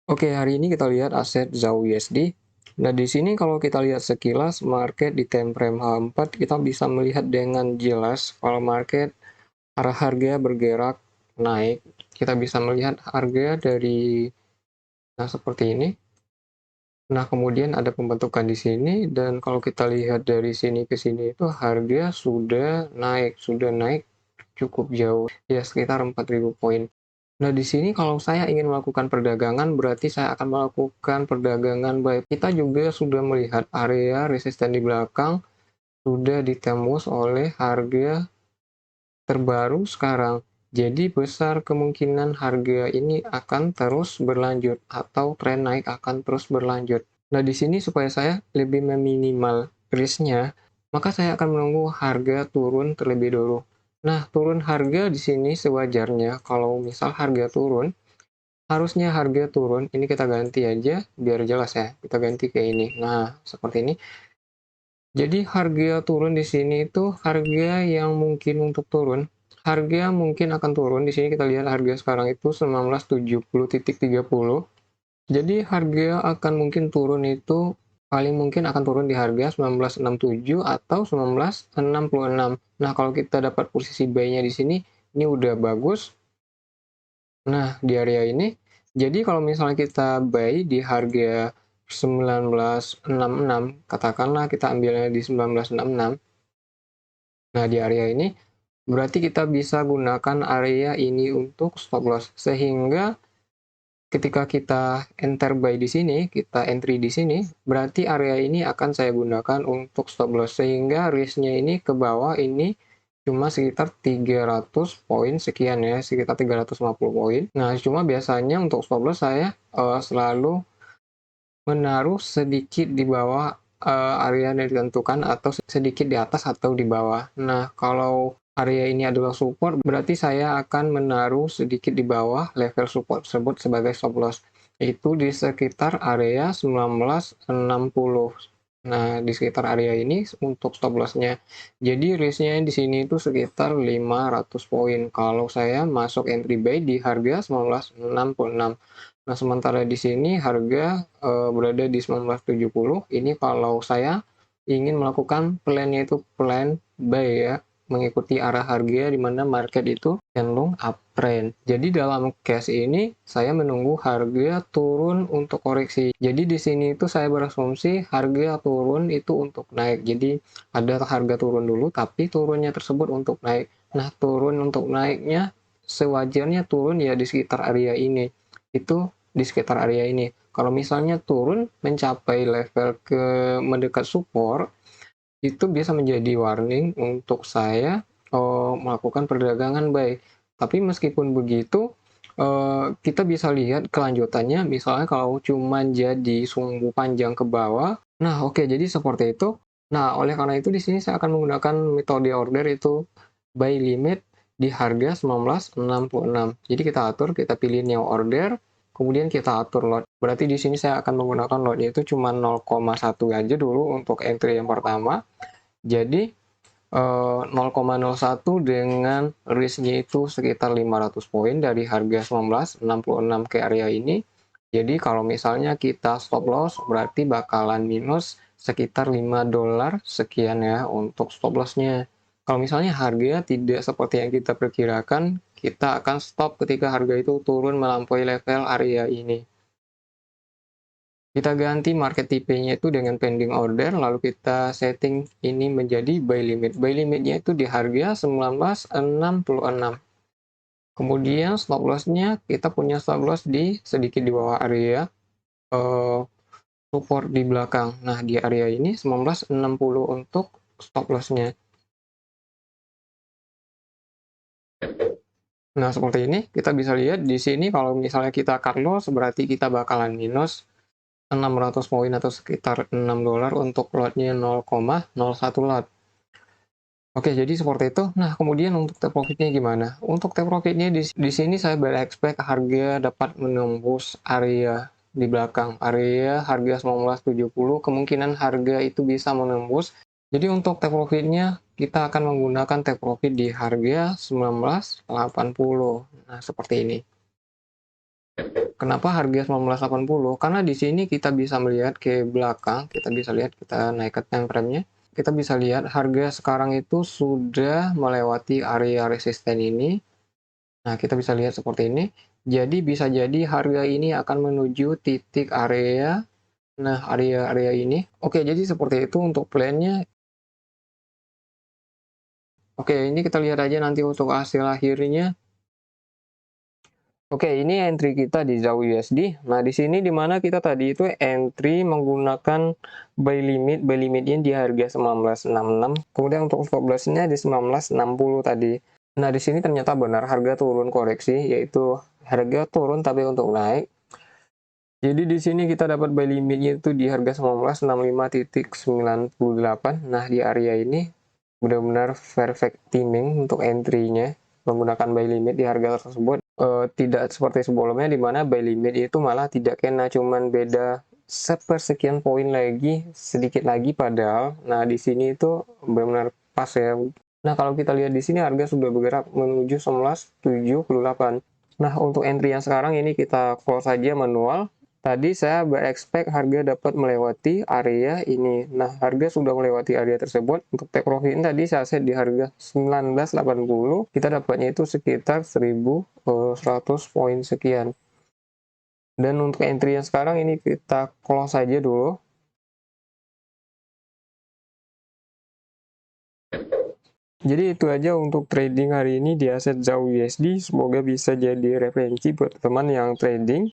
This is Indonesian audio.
Oke, hari ini kita lihat aset ZAU USD. Nah, di sini kalau kita lihat sekilas market di time frame H4, kita bisa melihat dengan jelas kalau market arah harga bergerak naik. Kita bisa melihat harga dari seperti ini. Nah, kemudian ada pembentukan di sini dan kalau kita lihat dari sini ke sini itu harga sudah naik cukup jauh, ya sekitar 4.000 poin. Nah, di sini kalau saya ingin melakukan perdagangan, berarti saya akan melakukan perdagangan buy. Kita juga sudah melihat area resisten di belakang sudah ditembus oleh harga terbaru sekarang. Jadi besar kemungkinan harga ini akan terus berlanjut atau tren naik akan terus berlanjut. Nah, di sini supaya saya lebih meminimal risk-nya, maka saya akan menunggu harga turun terlebih dulu. Nah, turun harga di sini sewajarnya kalau misal harga turun, harusnya harga turun, ini kita ganti aja biar jelas ya. Kita ganti ke ini. Nah, seperti ini. Jadi harga turun di sini itu harga yang mungkin untuk turun. Harga mungkin akan turun. Di sini kita lihat harga sekarang itu 1970.30. Jadi harga akan mungkin turun itu paling mungkin akan turun di harga 1967 atau 1966. Nah, kalau kita dapat posisi buy-nya di sini, ini udah bagus. Nah, di area ini, jadi kalau misalnya kita buy di harga 1966, katakanlah kita ambilnya di 1966. Nah, di area ini, berarti kita bisa gunakan area ini untuk stop loss. Sehingga ketika kita enter buy di sini, kita entry di sini, berarti area ini akan saya gunakan untuk stop loss. Sehingga risk-nya ini ke bawah ini cuma sekitar 300 poin sekian ya, sekitar 350 poin. Nah, cuma biasanya untuk stop loss saya selalu menaruh sedikit di bawah area yang ditentukan atau sedikit di atas atau di bawah. Nah, kalau area ini adalah support, berarti saya akan menaruh sedikit di bawah level support tersebut sebagai stop loss. Itu di sekitar area 1960. Nah, di sekitar area ini untuk stop loss-nya. Jadi risk-nya di sini itu sekitar 500 poin. Kalau saya masuk entry buy di harga 1966. Nah, sementara di sini harga berada di 1970. Ini kalau saya ingin melakukan plan-nya itu plan buy ya, mengikuti arah harga di mana market itu cenderung uptrend. Jadi dalam case ini saya menunggu harga turun untuk koreksi. Jadi di sini itu saya berasumsi harga turun itu untuk naik. Jadi ada harga turun dulu tapi turunnya tersebut untuk naik. Nah, turun untuk naiknya sewajarnya turun ya di sekitar area ini. Itu di sekitar area ini. Kalau misalnya turun mencapai level ke mendekat support, itu bisa menjadi warning untuk saya melakukan perdagangan buy. Tapi meskipun begitu, kita bisa lihat kelanjutannya, misalnya kalau cuma jadi sumbu panjang ke bawah, nah oke, jadi seperti itu. Nah, oleh karena itu di sini saya akan menggunakan metode order itu buy limit di harga 1966. Jadi kita atur, kita pilih new order, kemudian kita atur lot. Berarti di sini saya akan menggunakan lotnya itu cuma 0,1 aja dulu untuk entry yang pertama. Jadi 0,01 dengan risk-nya itu sekitar 500 poin dari harga 1966 ke area ini. Jadi kalau misalnya kita stop loss berarti bakalan minus sekitar 5 dolar sekian ya untuk stop loss-nya. Kalau misalnya harga tidak seperti yang kita perkirakan, kita akan stop ketika harga itu turun melampaui level area ini. Kita ganti market tipenya itu dengan pending order, lalu kita setting ini menjadi buy limit. Buy limitnya itu di harga 1966. Kemudian stop loss-nya, kita punya stop loss di sedikit di bawah area support di belakang. Nah, di area ini 1960 untuk stop loss-nya. Nah, seperti ini kita bisa lihat di sini kalau misalnya kita cut loss berarti kita bakalan minus 600 poin atau sekitar 6 dolar untuk lotnya 0,01 lot. Oke, jadi seperti itu. Nah, kemudian untuk take profit-nya gimana? Untuk take profit-nya di sini saya berekspek harga dapat menembus area di belakang. Area harga 1970, kemungkinan harga itu bisa menembus. Jadi untuk take profit-nya, kita akan menggunakan take profit di harga 1980. Nah, seperti ini. Kenapa harga 1980? Karena di sini kita bisa melihat ke belakang, kita bisa lihat, kita naik ke time frame-nya. Kita bisa lihat harga sekarang itu sudah melewati area resisten ini. Nah, kita bisa lihat seperti ini. Jadi bisa jadi harga ini akan menuju titik area. Nah, area ini. Oke, jadi seperti itu untuk plan-nya. Oke, ini kita lihat aja nanti untuk hasil akhirnya. Oke, ini entry kita di ZAU USD. Nah, di sini dimana kita tadi itu entry menggunakan buy limitnya di harga 1966. Kemudian untuk stop loss-nya di 1960 tadi. Nah, di sini ternyata benar harga turun koreksi, yaitu harga turun tapi untuk naik. Jadi di sini kita dapat buy limitnya itu di harga 1965.98. Nah, di area ini benar-benar perfect timing untuk entry-nya menggunakan buy limit di harga tersebut. Tidak seperti sebelumnya di mana buy limit itu malah tidak kena, cuman beda sepersekian poin lagi, sedikit lagi padahal. Nah, di sini itu benar-benar pas ya. Nah, kalau kita lihat di sini harga sudah bergerak menuju 1978. Nah, untuk entry yang sekarang ini kita close saja manual. Tadi saya berekspek harga dapat melewati area ini. Nah, harga sudah melewati area tersebut. Untuk take profit tadi saya set di harga 1980. Kita dapatnya itu sekitar 1100 poin sekian. Dan untuk entry yang sekarang ini kita close saja dulu. Jadi itu aja untuk trading hari ini di aset ZAU USD. Semoga bisa jadi referensi buat teman yang trading.